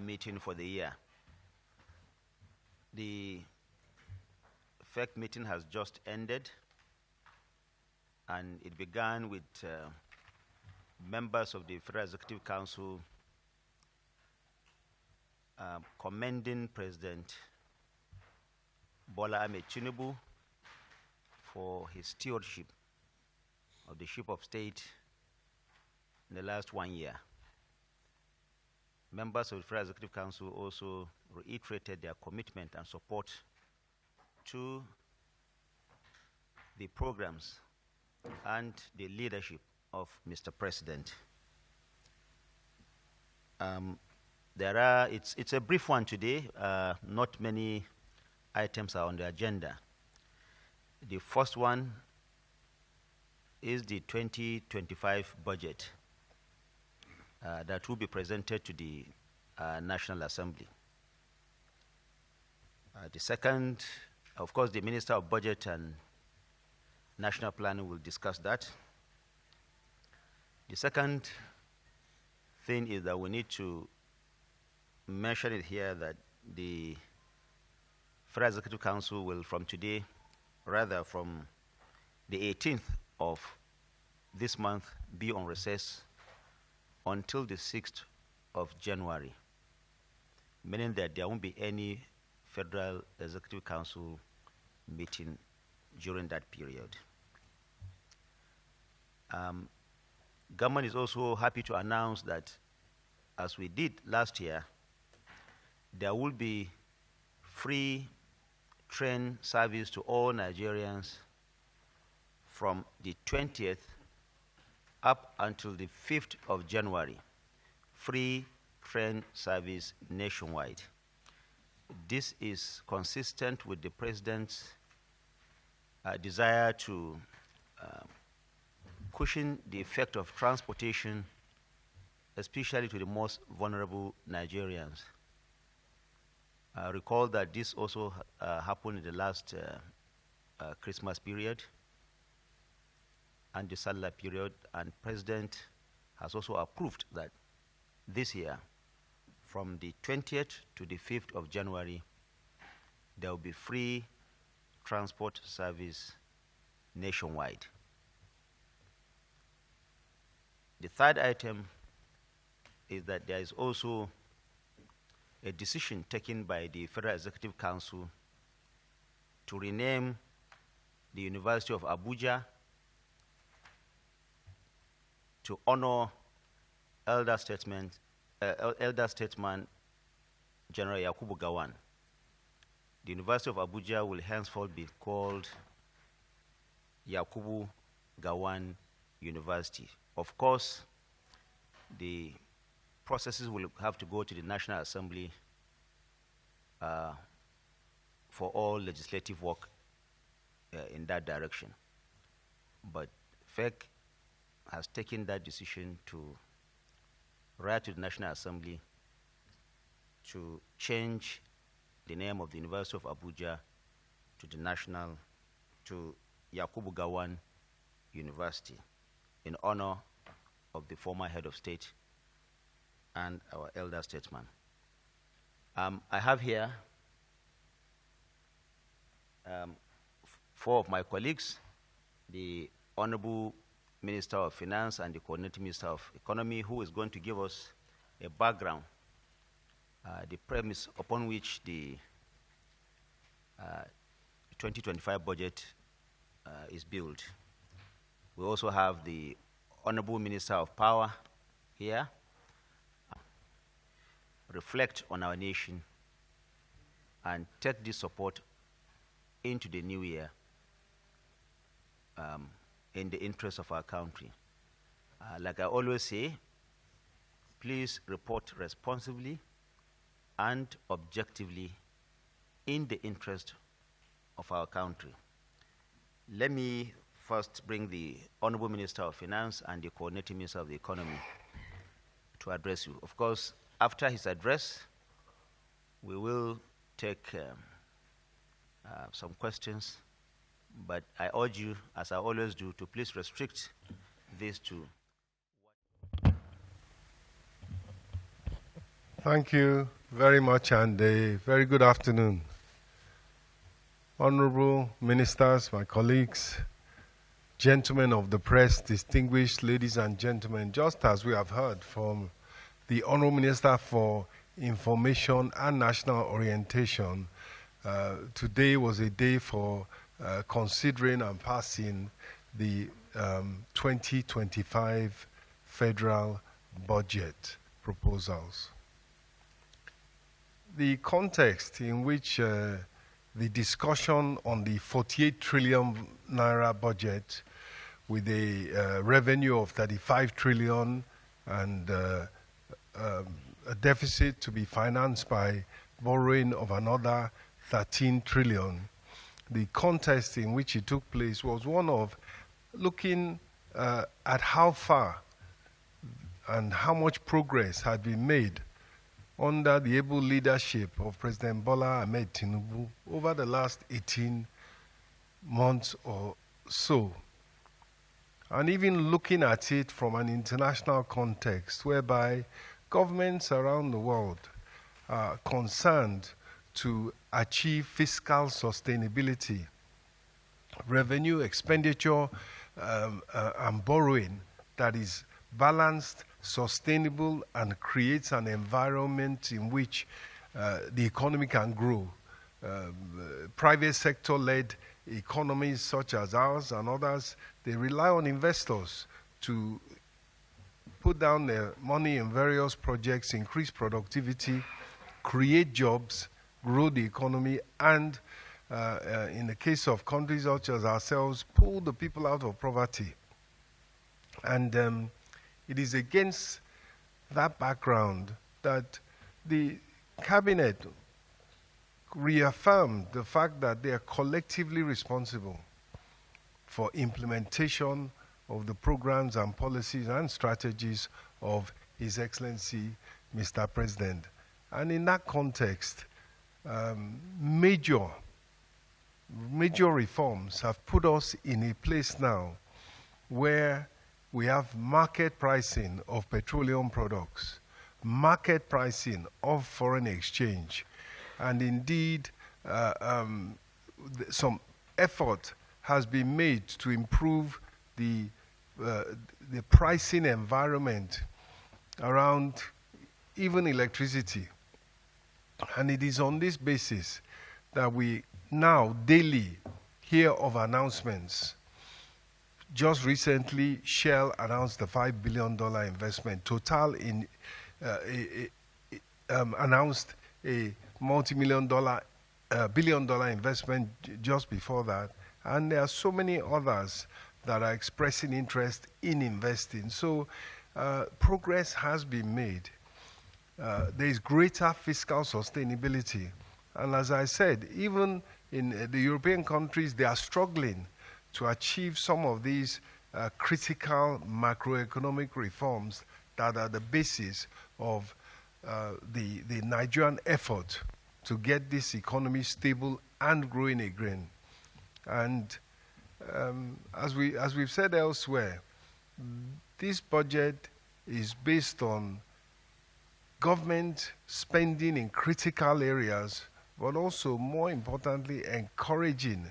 meeting for the year. The FEC meeting has just ended, and it began with members of the Federal Executive Council commending President Bola Ahmed Tinubu for his stewardship of the ship of state in the last 1 year. Members of the Federal Executive Council also reiterated their commitment and support to the programs and the leadership of Mr. President. It's a brief one today. Not many items are on the agenda. The first one is the 2025 budget that will be presented to the National Assembly. The second, of course, the Minister of Budget and National Planning will discuss that. The second thing is that we need to mention it here that the Federal Executive Council will from today, rather from the 18th of this month, be on recess until the 6th of January, meaning that there won't be any Federal Executive Council meeting during that period. Government is also happy to announce that, as we did last year, there will be free train service to all Nigerians from the 20th up until the 5th of January. Free train service nationwide. This is consistent with the President's desire to cushion the effect of transportation, especially to the most vulnerable Nigerians. Recall that this also happened in the last Christmas period and the Salah period, and President has also approved that this year, from the 20th to the 5th of January, there will be free transport service nationwide. The third item is that there is also a decision taken by the Federal Executive Council to rename the University of Abuja to honor elder statesman General Yakubu Gowon. The University of Abuja will henceforth be called Yakubu Gowon University. Of course, the processes will have to go to the National Assembly for all legislative work in that direction. But FEC has taken that decision to write to the National Assembly to change the name of the University of Abuja to Yakubu Gowon University in honor of the former head of state and our elder statesman. I have here four of my colleagues, the Honorable Minister of Finance and the Coordinating Minister of Economy, who is going to give us a background, the premise upon which the 2025 budget is built. We also have the Honorable Minister of Power here, reflect on our nation and take this support into the new year in the interest of our country. Like I always say, please report responsibly and objectively in the interest of our country. Let me first bring the Honorable Minister of Finance and the Coordinating Minister of the Economy to address you. Of course, after his address, we will take some questions, but I urge you, as I always do, to please restrict this to Thank you very much, and a very good afternoon. Honorable ministers, my colleagues, gentlemen of the press, distinguished ladies and gentlemen, just as we have heard from the Honorable Minister for Information and National Orientation, today was a day for considering and passing the 2025 federal budget proposals. The context in which the discussion on the 48 trillion naira budget with a revenue of 35 trillion and a deficit to be financed by borrowing of another 13 trillion, the context in which it took place was one of looking at how far and how much progress had been made under the able leadership of President Bola Ahmed Tinubu over the last 18 months or so. And even looking at it from an international context, whereby governments around the world are concerned to achieve fiscal sustainability, revenue, expenditure, and borrowing that is balanced, sustainable, and creates an environment in which the economy can grow. Private sector-led economies such as ours and others, they rely on investors to put down their money in various projects, increase productivity, create jobs, grow the economy, and in the case of countries such as ourselves, pull the people out of poverty. And it is against that background that the cabinet reaffirmed the fact that they are collectively responsible for implementation of the programs and policies and strategies of His Excellency, Mr. President. And in that context, major reforms have put us in a place now where we have market pricing of petroleum products, market pricing of foreign exchange, and indeed some effort has been made to improve the pricing environment around even electricity. And it is on this basis that we now daily hear of announcements. Just recently, Shell announced the $5 billion investment. Total announced a multi-billion-dollar investment just before that. And there are so many others that are expressing interest in investing. So progress has been made. There is greater fiscal sustainability. And as I said, even in the European countries, they are struggling to achieve some of these critical macroeconomic reforms that are the basis of the Nigerian effort to get this economy stable and growing again. And as we've said elsewhere, this budget is based on government spending in critical areas, but also, more importantly, encouraging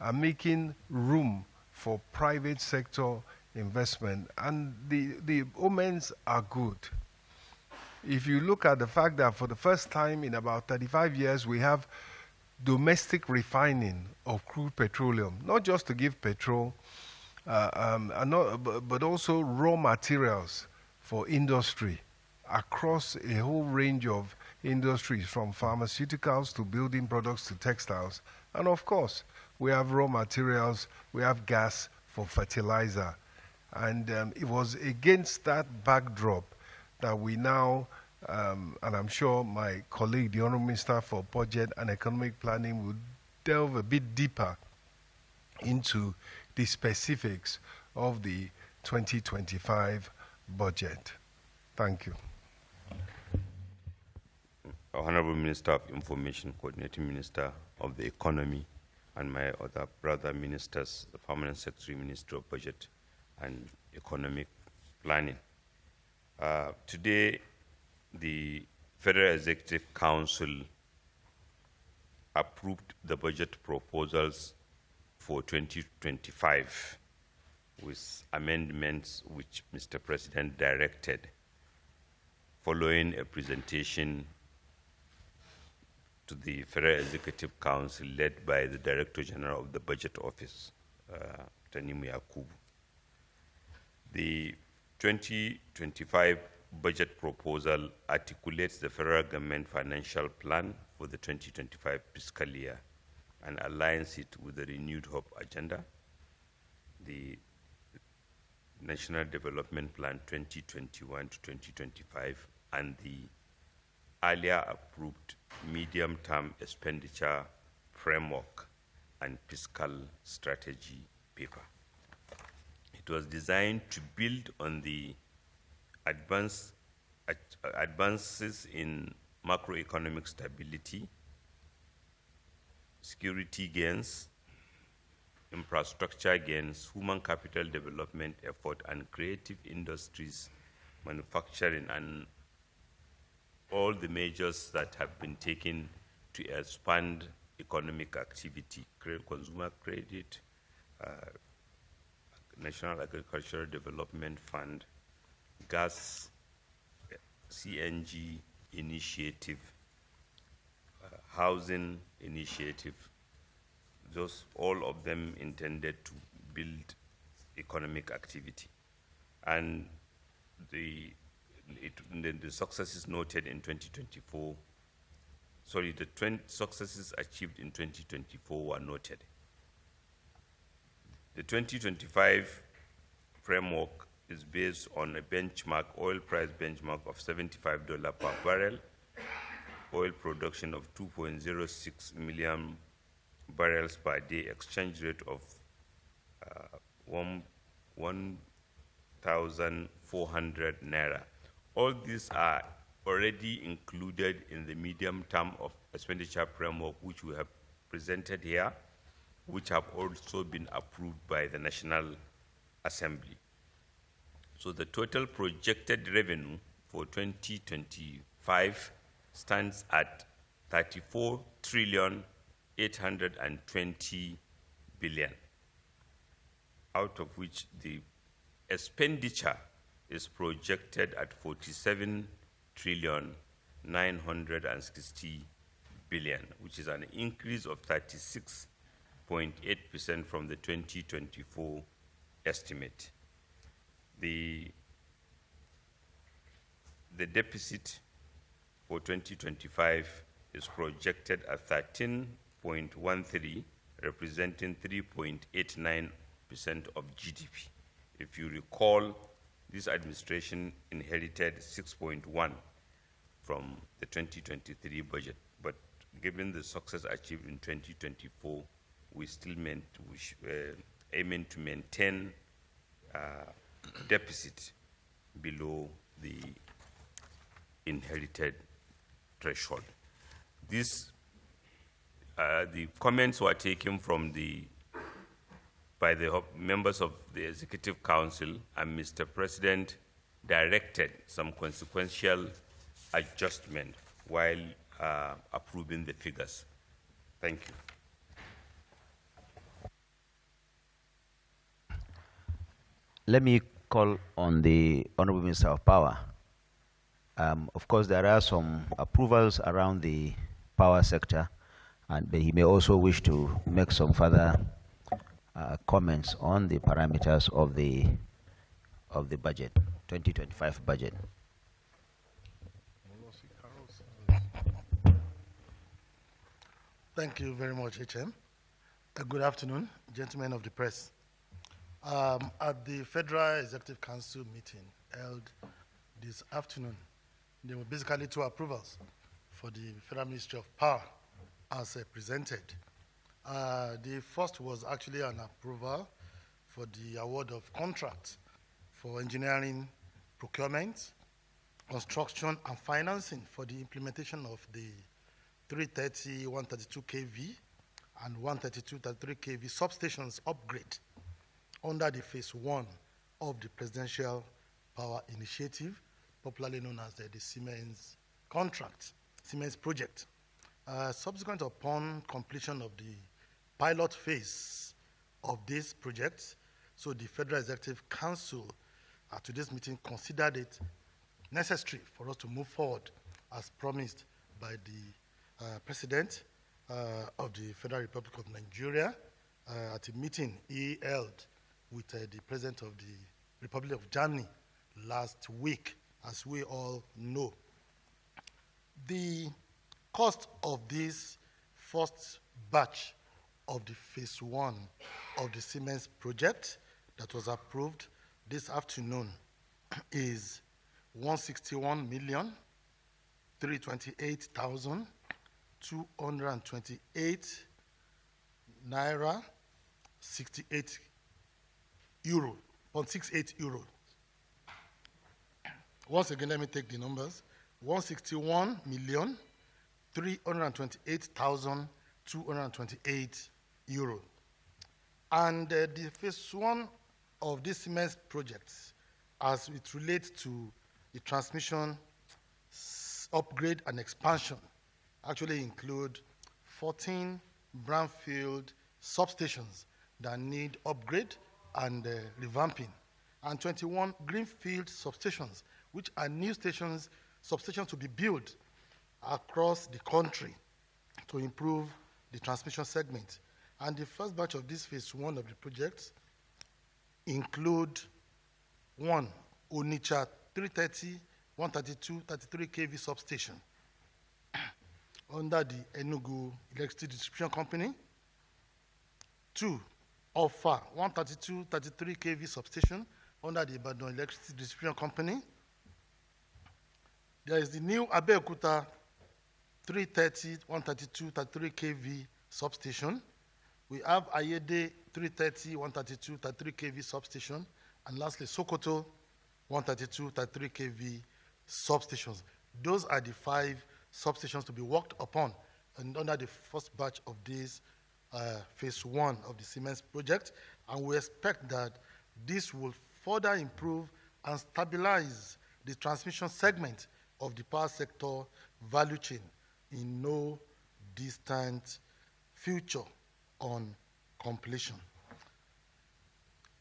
and making room for private sector investment. And the omens are good. If you look at the fact that for the first time in about 35 years, we have domestic refining of crude petroleum, not just to give petrol, but also raw materials for industry across a whole range of industries, from pharmaceuticals to building products to textiles. And of course, we have raw materials, we have gas for fertilizer. And it was against that backdrop that we now, and I'm sure my colleague, the Honourable Minister for Budget and Economic Planning, will delve a bit deeper into the specifics of the 2025 budget. Thank you. Honourable Minister of Information, Coordinating Minister of the Economy, and my other brother ministers, the Permanent Secretary, Minister of Budget and Economic Planning. Today, the Federal Executive Council approved the budget proposals for 2025 with amendments which Mr. President directed following a presentation to the Federal Executive Council led by the Director General of the Budget Office, Tinubu. The 2025 budget proposal articulates the federal government financial plan for the 2025 fiscal year and aligns it with the renewed hope agenda, the National Development Plan 2021 to 2025, and the earlier approved medium-term expenditure framework and fiscal strategy paper. It was designed to build on the advances in macroeconomic stability, security gains, infrastructure gains, human capital development effort, and creative industries, manufacturing, and all the measures that have been taken to expand economic activity, consumer credit, National Agricultural Development Fund, gas, CNG initiative, housing initiative, those all of them intended to build economic activity. And the successes noted in 2024, the successes achieved in 2024 were noted. The 2025 framework is based on a benchmark, oil price benchmark of $75 per barrel, oil production of 2.06 million barrels per day, exchange rate of 1,400 naira. All these are already included in the medium term of expenditure framework, which we have presented here, which have also been approved by the National Assembly. So the total projected revenue for 2025 stands at 34,820 billion, out of which the expenditure is projected at 47,960 billion, which is an increase of 36.8% from the 2024 estimate. The deficit for 2025 is projected at 13.13, representing 3.89% of GDP. If you recall, this administration inherited 6.1 from the 2023 budget, but given the success achieved in 2024, we still aiming to maintain deficit below the inherited threshold. The comments were taken from by the members of the Executive Council, and Mr. President directed some consequential adjustment while approving the figures. Thank you. Let me call on the Honorable Minister of Power. Of course, there are some approvals around the power sector, but he may also wish to make some further comments on the parameters of the budget, 2025 budget. Thank you very much, HM. Good afternoon, gentlemen of the press. At the Federal Executive Council meeting held this afternoon, there were basically two approvals for the Federal Ministry of Power as presented. The first was actually an approval for the award of contracts for engineering, procurement, construction, and financing for the implementation of the 330, 132 kV and 132, 33 kV substations upgrade under the phase 1 of the Presidential Power Initiative, popularly known as the Siemens contract, Siemens project. Subsequent upon completion of the pilot phase of this project, so the Federal Executive Council at today's meeting considered it necessary for us to move forward as promised by the President of the Federal Republic of Nigeria at a meeting he held with the President of the Republic of Germany last week, as we all know. The cost of this first batch of the phase 1 of the Siemens project that was approved this afternoon is 161,328,228 naira 68 euro, 0.68 euro. Once again, let me take the numbers. 161,328,228 euro. And the phase 1 of this Siemens project, as it relates to the transmission upgrade and expansion, actually include 14 brownfield substations that need upgrade and revamping, and 21 greenfield substations, which are new substations to be built across the country to improve the transmission segment. And the first batch of this phase 1 of the project include 1, Onitsha 330, 132, 33 kV substation under the Enugu Electricity Distribution Company. 2, Offa 132, 33 kV substation under the Ibadan Electricity Distribution Company. There is the new Abeokuta 330, 132, 33 kV substation. We have Ayede 330, 132, 33 kV substation. And lastly, Sokoto 132, 33 kV substations. Those are the 5 substations to be worked upon and under the first batch of this phase 1 of the Siemens project. And we expect that this will further improve and stabilize the transmission segment of the power sector value chain in no distant future on completion.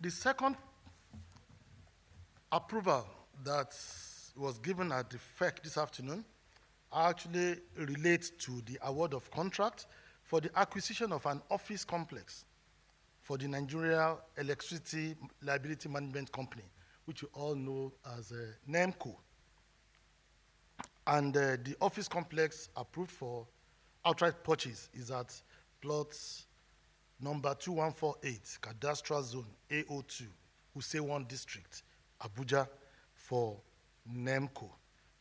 The second approval that was given at the FEC this afternoon actually relates to the award of contract for the acquisition of an office complex for the Nigeria Electricity Liability Management Company, which you all know as NEMCO. And the office complex approved for outright purchase is at plots number 2148, Cadastral Zone A02, Use1 District, Abuja, for NEMCO.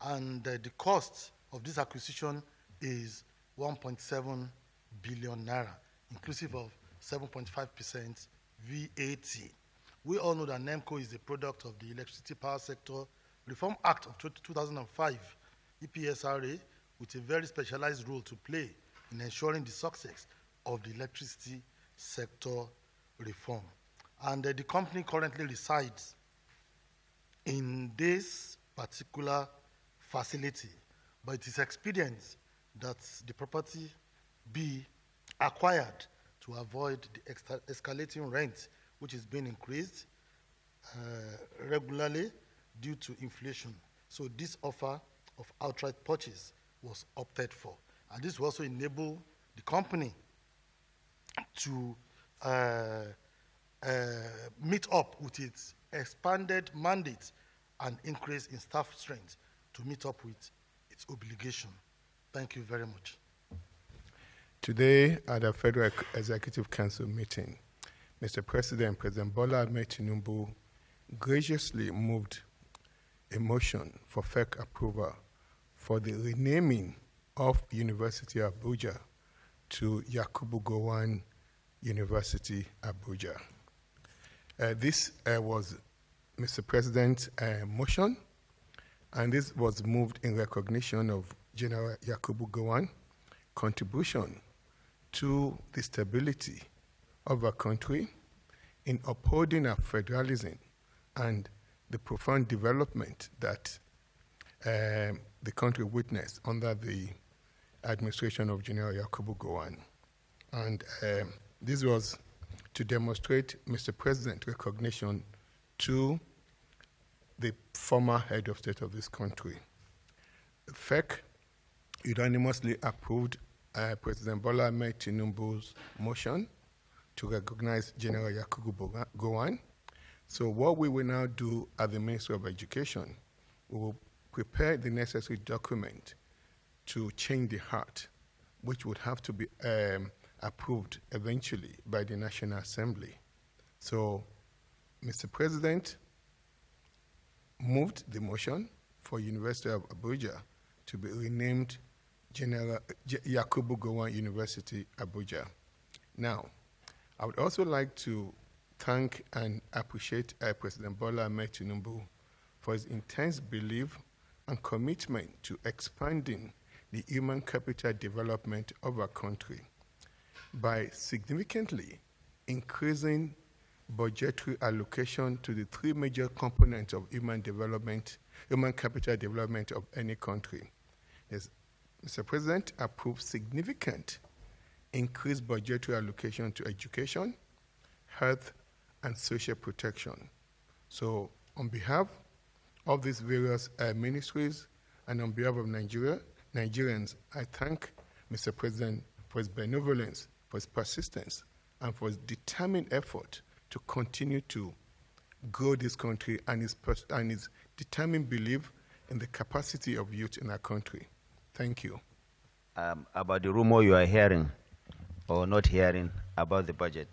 And the cost of this acquisition is 1.7 billion naira, inclusive of 7.5% VAT. We all know that NEMCO is a product of the Electricity Power Sector Reform Act of 2005, EPSRA, with a very specialized role to play in ensuring the success of the electricity sector reform. And the company currently resides in this particular facility, but it is expedient that the property be acquired to avoid the escalating rent, which is being increased regularly due to inflation. So this offer of outright purchase was opted for. And this will also enable the company to meet up with its expanded mandate and increase in staff strength to meet up with its obligation. Thank you very much. Today, at the Federal Executive Council meeting, Mr. President, President Bola Ahmed Tinubu graciously moved a motion for FEC approval for the renaming of University of Abuja to Yakubu Gowon University, Abuja. This was Mr. President's motion, and this was moved in recognition of General Yakubu Gowon contribution to the stability of our country in upholding our federalism and the profound development that the country witnessed under the administration of General Yakubu Gowon. And this was to demonstrate Mr. President's recognition to the former head of state of this country. FEC unanimously approved President Bola Ahmed Tinubu's motion to recognize General Yakubu Gowon. So what we will now do at the Ministry of Education, we will prepare the necessary document to change the heart, which would have to be approved eventually by the National Assembly. So, Mr. President moved the motion for University of Abuja to be renamed General Yakubu Gowon University, Abuja. Now, I would also like to thank and appreciate President Bola Ahmed Tinubu for his intense belief and commitment to expanding the human capital development of our country by significantly increasing budgetary allocation to the three major components of human capital development of any country. Mr. President approved significant increased budgetary allocation to education, health, and social protection. So on behalf of these various ministries and on behalf of Nigerians, I thank Mr. President for his benevolence, for his persistence, and for his determined effort to continue to grow this country and his determined belief in the capacity of youth in our country. Thank you. About the rumor you are hearing or not hearing about the budget.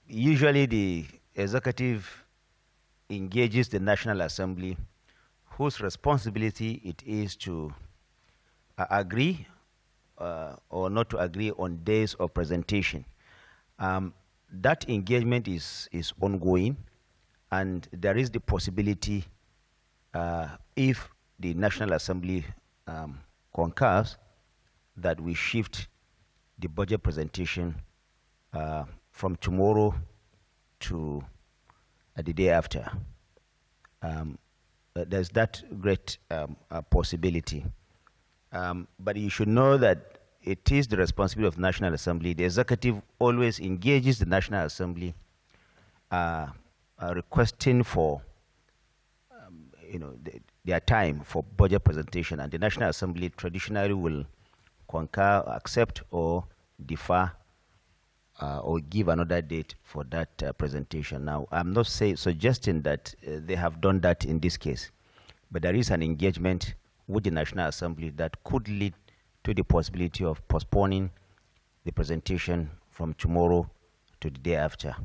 Usually the executive engages the National Assembly, whose responsibility it is to agree or not to agree on days of presentation. That engagement is ongoing, and there is the possibility, if the National Assembly concurs, that we shift the budget presentation from tomorrow to the day after. There's that great possibility. But you should know that it is the responsibility of the National Assembly. The executive always engages the National Assembly requesting for their time for budget presentation, and the National Assembly traditionally will concur, accept, or defer or give another date for that presentation. Now, I'm not suggesting that they have done that in this case, but there is an engagement with the National Assembly that could lead to the possibility of postponing the presentation from tomorrow to the day after.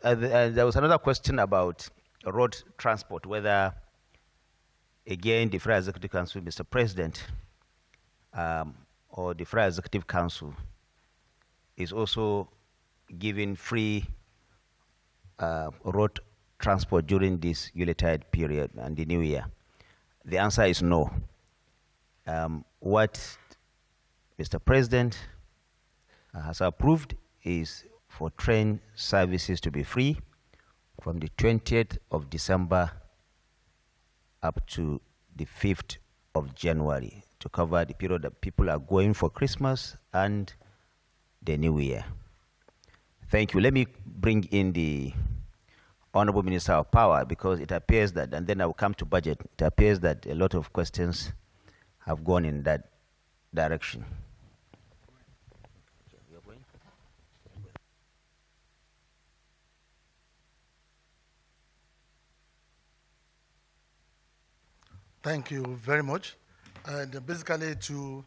There was another question about road transport, whether, again, the Federal Executive Council, Mr. President, or the Federal Executive Council is also giving free road transport during this Yuletide period and the New Year. The answer is no. What Mr. President has approved is for train services to be free from the 20th of December up to the 5th of January to cover the period that people are going for Christmas and the New Year. Thank you. Let me bring in the Honorable Minister of Power, because it appears that, and then I will come to budget, it appears that a lot of questions have gone in that direction. Thank you very much. And basically 2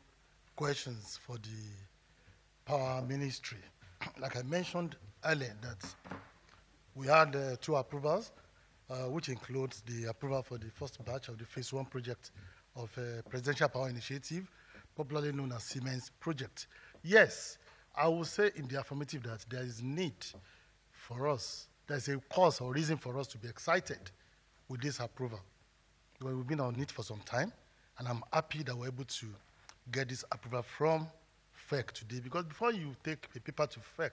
questions for the Power Ministry. Like I mentioned earlier, that we had 2 approvals, which includes the approval for the first batch of the Phase 1 project of Presidential Power Initiative, popularly known as Siemens Project. Yes, I will say in the affirmative that there is need for us, there's a cause or reason for us to be excited with this approval. Because we've been on it for some time, and I'm happy that we're able to get this approval from FEC today, because before you take a paper to FEC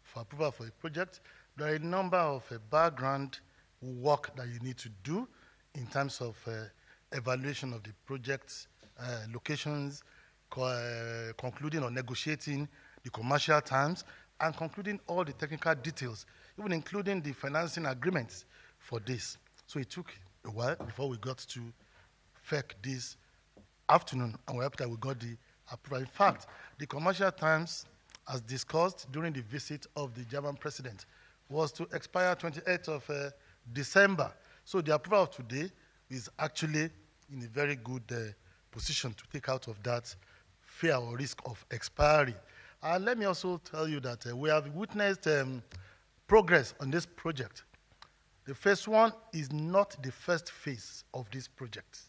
for approval for a project, there are a number of background work that you need to do in terms of evaluation of the project's locations, concluding or negotiating the commercial terms, and concluding all the technical details, even including the financing agreements for this. So it took a while before we got to FEC this afternoon, and we're happy that we got the approval. In fact, the commercial terms, as discussed during the visit of the German president, was to expire 28th of December. So the approval of today is actually in a very good position to take out of that fear or risk of expiry. And let me also tell you that we have witnessed progress on this project. The phase one is not the first phase of this project.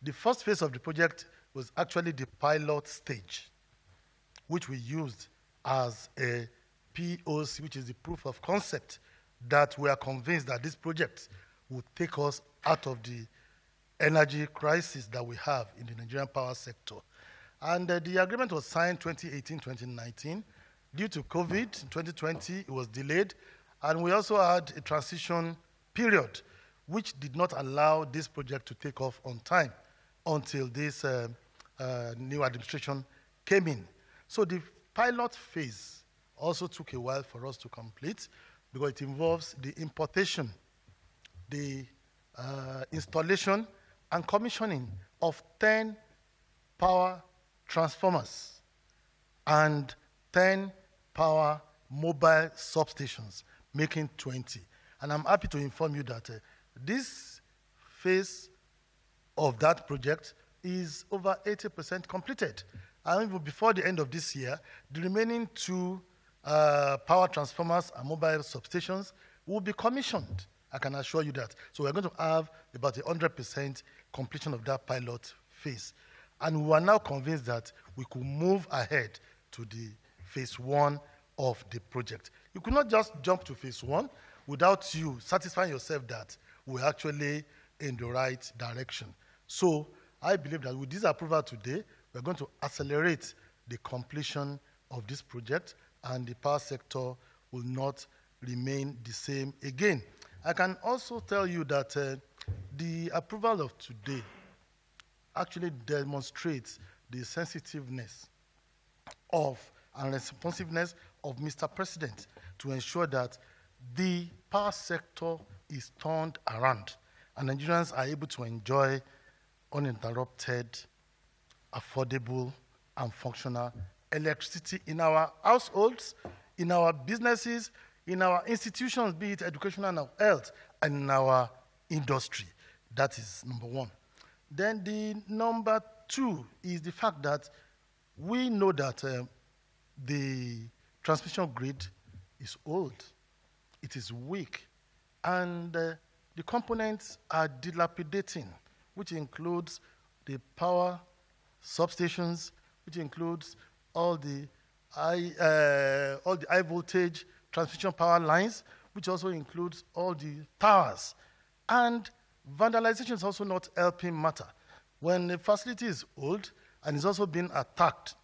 The first phase of the project was actually the pilot stage, which we used as a POC, which is the proof of concept, that we are convinced that this project would take us out of the energy crisis that we have in the Nigerian power sector. And the agreement was signed 2018-2019. Due to COVID, in 2020, it was delayed. And we also had a transition period, which did not allow this project to take off on time until this new administration came in. So the pilot phase also took a while for us to complete because it involves the importation, the installation and commissioning of 10 power transformers and 10 power mobile substations, making 20. And I'm happy to inform you that this phase of that project is over 80% completed. And even before the end of this year, the remaining 2 power transformers and mobile substations will be commissioned. I can assure you that. So we're going to have about 100% completion of that pilot phase. And we are now convinced that we could move ahead to the phase one of the project. You could not just jump to phase one without you satisfying yourself that we're actually in the right direction. So I believe that with this approval today, we're going to accelerate the completion of this project, and the power sector will not remain the same again. I can also tell you that the approval of today actually demonstrates the sensitiveness of and responsiveness of Mr. President to ensure that the power sector is turned around and Nigerians are able to enjoy uninterrupted, affordable, and functional electricity in our households, in our businesses, in our institutions, be it educational and health, and in our industry. That is number one. Then the number two is the fact that we know that the transmission grid is old, it is weak, and the components are dilapidating, which includes the power substations, which includes all the high voltage transmission power lines, which also includes all the towers. And vandalization is also not helping matter. When a facility is old and is also being attacked,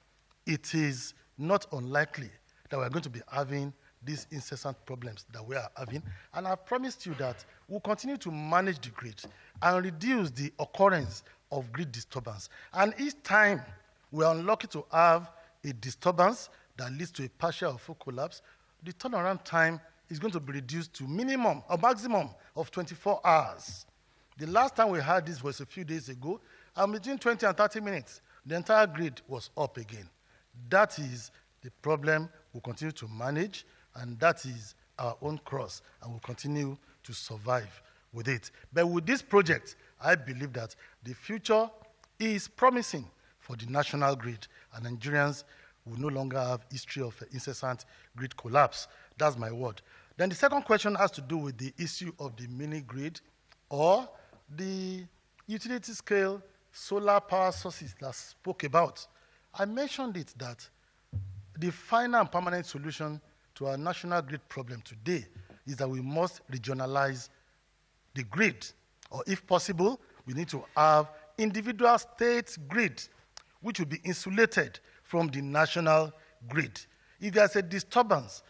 it is not unlikely that we're going to be having these incessant problems that we are having. And I've promised you that we'll continue to manage the grid and reduce the occurrence of grid disturbance. And each time we are unlucky to have a disturbance that leads to a partial or full collapse, the turnaround time is going to be reduced to minimum or maximum of 24 hours. The last time we had this was a few days ago, and between 20 and 30 minutes, the entire grid was up again. That is the problem we'll continue to manage, and that is our own cross, and we'll continue to survive with it. But with this project, I believe that the future is promising for the national grid, and Nigerians will no longer have history of incessant grid collapse. That's my word. Then the second question has to do with the issue of the mini grid or the utility scale solar power sources that I spoke about. I mentioned it that the final and permanent solution to our national grid problem today is that we must regionalize the grid, or if possible, we need to have individual state grid which will be insulated from the national grid. If there's a disturbance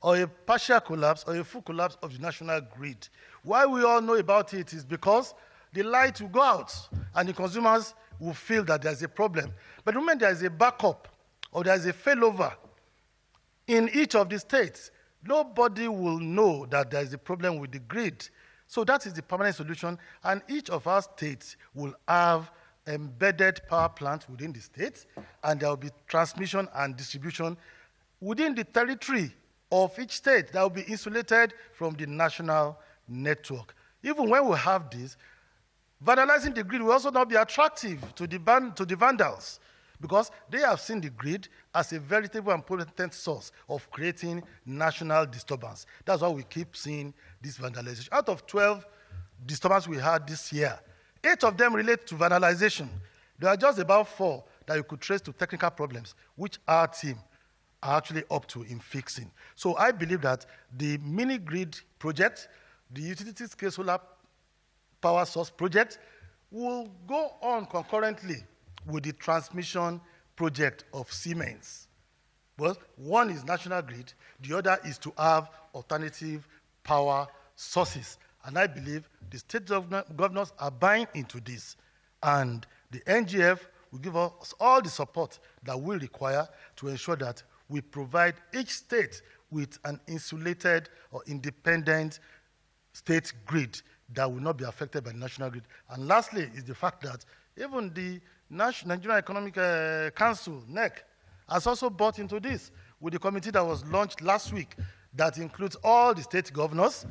or a partial collapse or a full collapse of the national grid. Why we all know about it is because the light will go out and the consumers will feel that there's a problem. But the moment there is a backup or there is a failover in each of the states, nobody will know that there is a problem with the grid. So that is the permanent solution, and each of our states will have embedded power plants within the state, and there will be transmission and distribution within the territory of each state that will be insulated from the national network. Even when we have this, vandalizing the grid will also not be attractive to the vandals, because they have seen the grid as a veritable and potent source of creating national disturbance. That's why we keep seeing this vandalization. Out of 12 disturbances we had this year, 8 of them relate to vandalization. There are just about 4 that you could trace to technical problems, which our team are actually up to in fixing. So I believe that the mini grid project, the utility scale solar power source project, will go on concurrently with the transmission project of Siemens. Well, one is national grid, the other is to have alternative power sources. And I believe the state governors are buying into this. And the NGF will give us all the support that we require to ensure that we provide each state with an insulated or independent state grid that will not be affected by the national grid. And lastly is the fact that even the Nigerian Economic Council, NEC, has also bought into this with the committee that was launched last week that includes all the state governors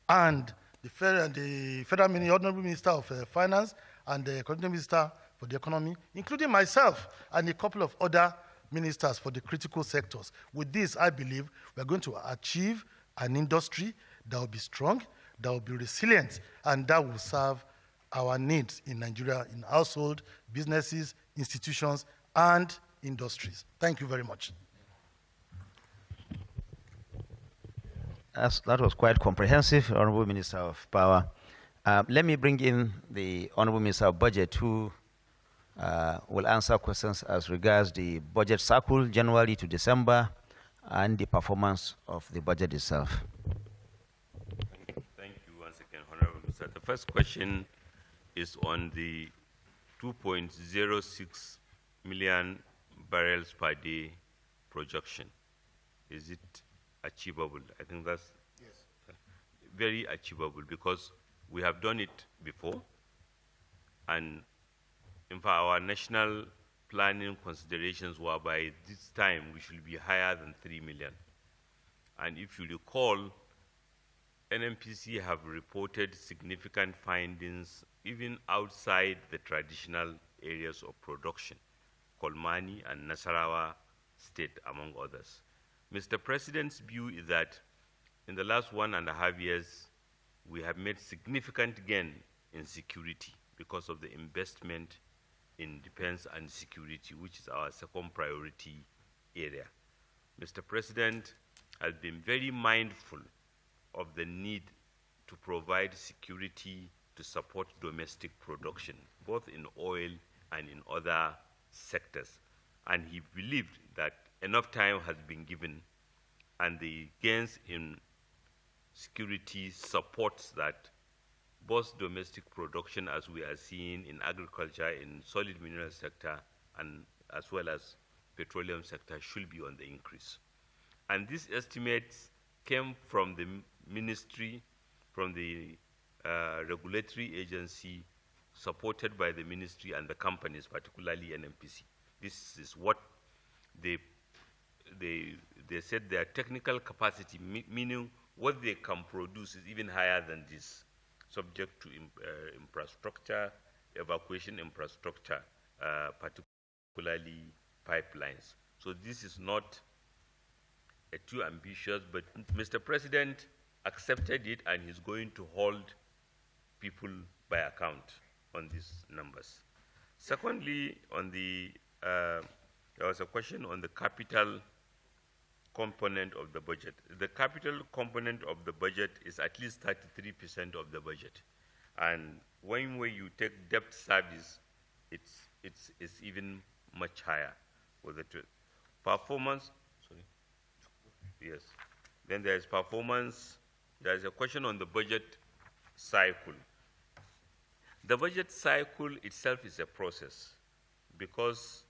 and the Federal Honorable Minister of Finance and the Coordinating Minister for the Economy, including myself and a couple of other ministers for the critical sectors. With this, I believe we're going to achieve an industry that will be strong, that will be resilient, and that will serve our needs in Nigeria, in household, businesses, institutions, and industries. Thank you very much. That was quite comprehensive, Honorable Minister of Power. Let me bring in the Honorable Minister of Budget, who will answer questions as regards the budget cycle, January to December, and the performance of the budget itself. Thank you once again, Honorable Minister. The first question is on the 2.06 million barrels per day projection. Is it achievable? I think that's very achievable, because we have done it before, and in fact our national planning considerations were by this time we should be higher than 3 million. And if you recall, NNPC have reported significant findings even outside the traditional areas of production, Kolmani and Nasarawa State, among others. Mr. President's view is that in the last 1.5 years, we have made significant gain in security because of the investment in defense and security, which is our second priority area. Mr. President has been very mindful of the need to provide security to support domestic production, both in oil and in other sectors. And he believed that enough time has been given, and the gains in security supports that both domestic production, as we are seeing in agriculture, in solid mineral sector, and as well as petroleum sector, should be on the increase. And these estimates came from the ministry, from the regulatory agency, supported by the ministry and the companies, particularly NNPC. This is what they said their technical capacity, meaning what they can produce, is even higher than this, subject to infrastructure, evacuation infrastructure, particularly pipelines. So this is not too ambitious, but Mr. President accepted it, and he's going to hold people by account on these numbers. Secondly, on the there was a question on the capital component of the budget. The capital component of the budget is at least 33% of the budget. And when you take debt service, it's even much higher. With the performance, sorry, yes, Then there is performance. There is a question on the budget cycle. The budget cycle itself is a process because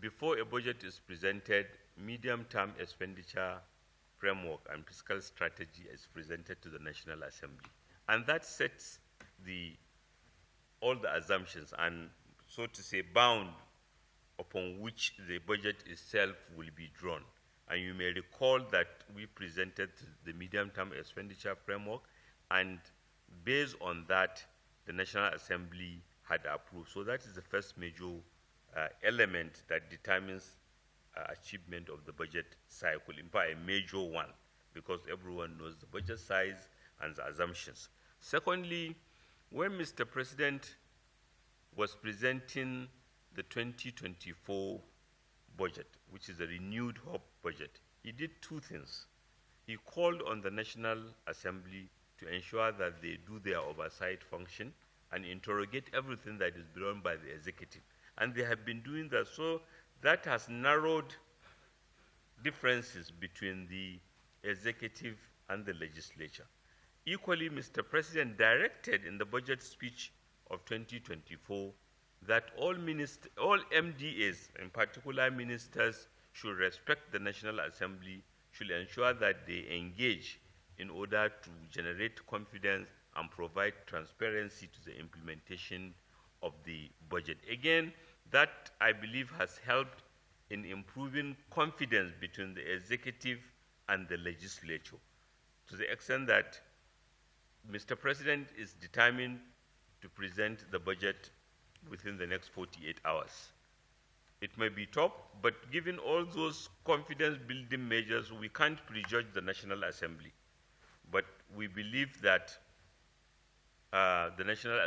before a budget is presented, medium-term expenditure framework and fiscal strategy is presented to the National Assembly. And that sets all the assumptions and, so to say, bound upon which the budget itself will be drawn. And you may recall that we presented the medium-term expenditure framework, and based on that, the National Assembly had approved. So that is the first major element that determines achievement of the budget cycle, in fact, a major one, because everyone knows the budget size and the assumptions. Secondly, when Mr. President was presenting the 2024 budget, which is a renewed hope budget, he did two things. He called on the National Assembly to ensure that they do their oversight function and interrogate everything that is done by the executive. And they have been doing that. So that has narrowed differences between the executive and the legislature. Equally, Mr. President directed in the budget speech of 2024 that all MDAs, in particular ministers, should respect the National Assembly, should ensure that they engage in order to generate confidence and provide transparency to the implementation of the budget. Again, that, I believe, has helped in improving confidence between the executive and the legislature, to the extent that Mr. President is determined to present the budget within the next 48 hours. It may be tough, but given all those confidence-building measures, we can't prejudge the National Assembly. But we believe that the National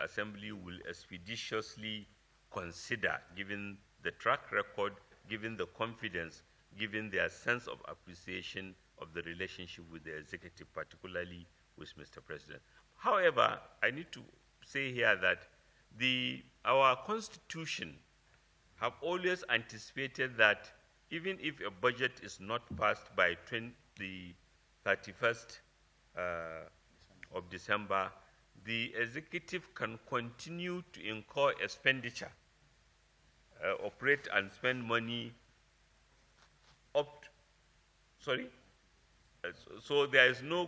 Assembly will expeditiously consider, given the track record, given the confidence, given their sense of appreciation of the relationship with the executive, particularly with Mr. President. However, I need to say here that our Constitution have always anticipated that even if a budget is not passed by the 31st of December, the executive can continue to incur expenditure, operate and spend money so there's no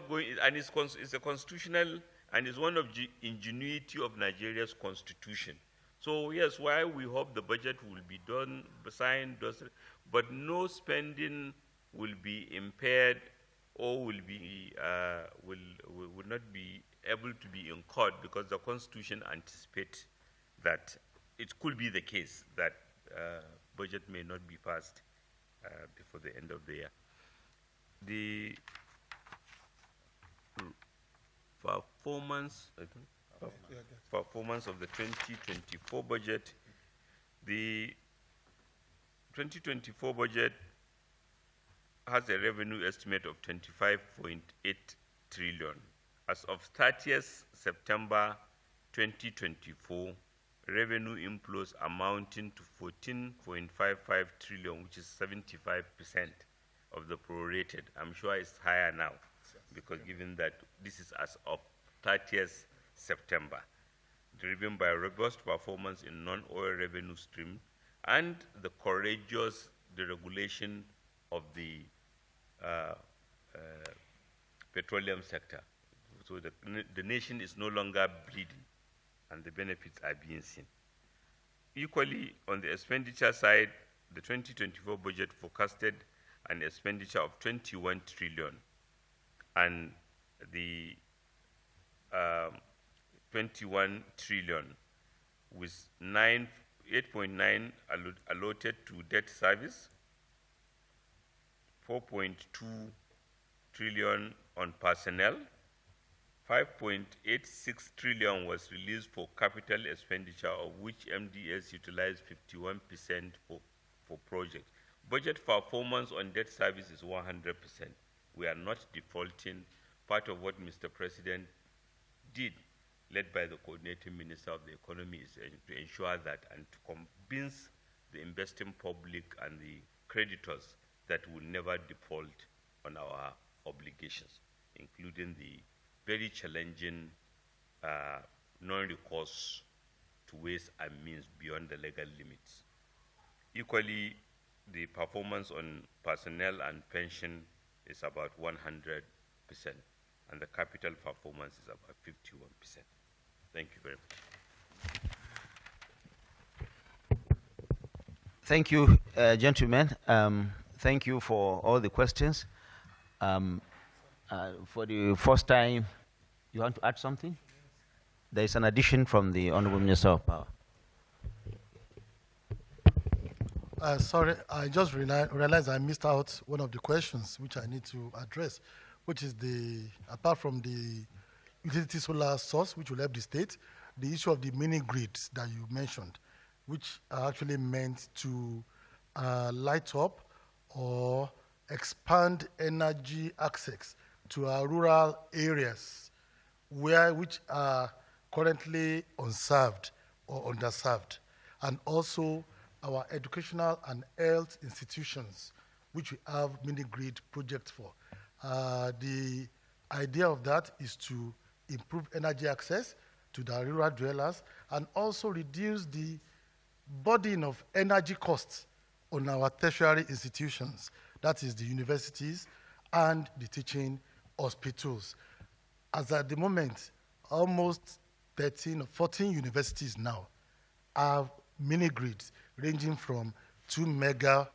going, and it's a constitutional, and it's one of the ingenuity of Nigeria's constitution. So yes, why we hope the budget will be done, signed, but no spending will be impaired or will not be able to be incurred, because the Constitution anticipates that it could be the case that budget may not be passed before the end of the year. The performance of the 2024 budget. The 2024 budget has a revenue estimate of 25.8 trillion. As of 30th September 2024, revenue inflows amounting to 14.55 trillion, which is 75% of the prorated. I'm sure it's higher now, because given that this is as of 30th September, driven by robust performance in non-oil revenue stream and the courageous deregulation of the petroleum sector. So the nation is no longer bleeding, and the benefits are being seen. Equally, on the expenditure side, the 2024 budget forecasted an expenditure of 21 trillion, and the 21 trillion with 8.9 allotted to debt service, 4.2 trillion on personnel, 5.86 trillion was released for capital expenditure, of which MDS utilized 51% for projects. Budget performance on debt service is 100%. We are not defaulting. Part of what Mr. President did, led by the coordinating minister of the economy, is to ensure that and to convince the investing public and the creditors that will never default on our obligations, including the very challenging non-recourse to ways and means beyond the legal limits. Equally, the performance on personnel and pension is about 100%, and the capital performance is about 51%. Thank you very much. Thank you, gentlemen. Thank you for all the questions. For the first time, you want to add something? There is an addition from the Honorable Minister of Power. Sorry, I just realized I missed out one of the questions which I need to address, which is apart from the utility solar source, which will help the state, the issue of the mini grids that you mentioned, which are actually meant to light up or expand energy access to our rural areas which are currently unserved or underserved, and also our educational and health institutions, which we have mini grid projects for. The idea of that is to improve energy access to the rural dwellers and also reduce the burden of energy costs on our tertiary institutions, that is the universities and the teaching hospitals. As at the moment, almost 13 or 14 universities now have mini grids ranging from 2 megawatts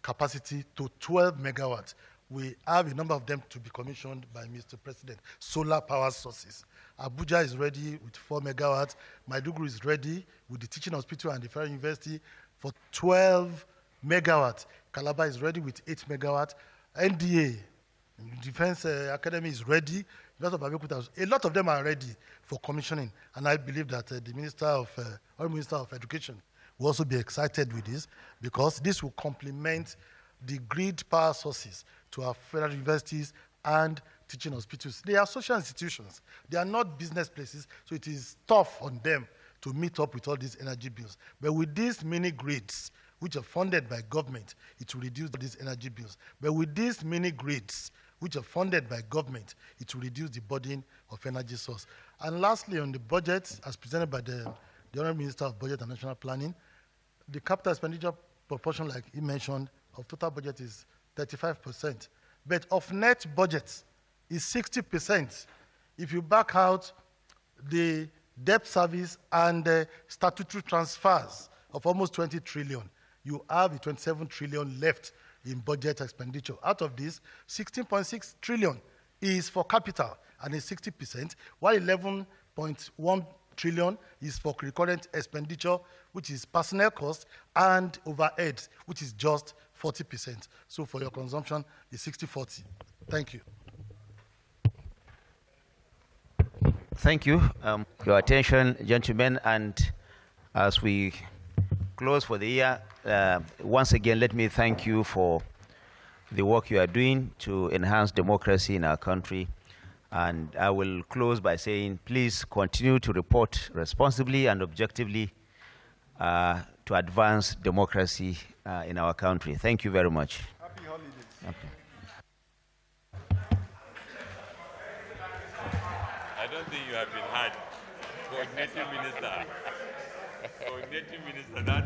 capacity to 12 megawatts. We have a number of them to be commissioned by Mr. President, solar power sources. Abuja is ready with 4 megawatts. Maiduguri is ready with the teaching hospital and the Federal University for 12 megawatts. Calabar is ready with 8 megawatts. NDA, Defense Academy, is ready. A lot of them are ready for commissioning, and I believe that the Minister of Education will also be excited with this, because this will complement the grid power sources to our federal universities and teaching hospitals. They are social institutions. They are not business places, so it is tough on them to meet up with all these energy bills. But with these mini grids, which are funded by government, it will reduce these energy bills. But with these mini grids, which are funded by government, it will reduce the burden of energy source. And lastly, on the budget, as presented by the Honourable Minister of Budget and National Planning, the capital expenditure proportion, like he mentioned, of total budget is 35%. But of net budget is 60%. If you back out the debt service and the statutory transfers of almost 20 trillion, you have the 27 trillion left in budget expenditure. Out of this, 16.6 trillion is for capital and is 60%, while 11.1 trillion is for recurrent expenditure, which is personnel costs, and overheads, which is just 40%. So for your consumption, it's 60-40. Thank you. Thank you. Your attention, gentlemen, and as we close for the year, once again, let me thank you for the work you are doing to enhance democracy in our country. And I will close by saying, please continue to report responsibly and objectively to advance democracy in our country. Thank you very much. Happy holidays. Okay. I don't think you have been heard. Coordinating minister. Coordinating minister, that.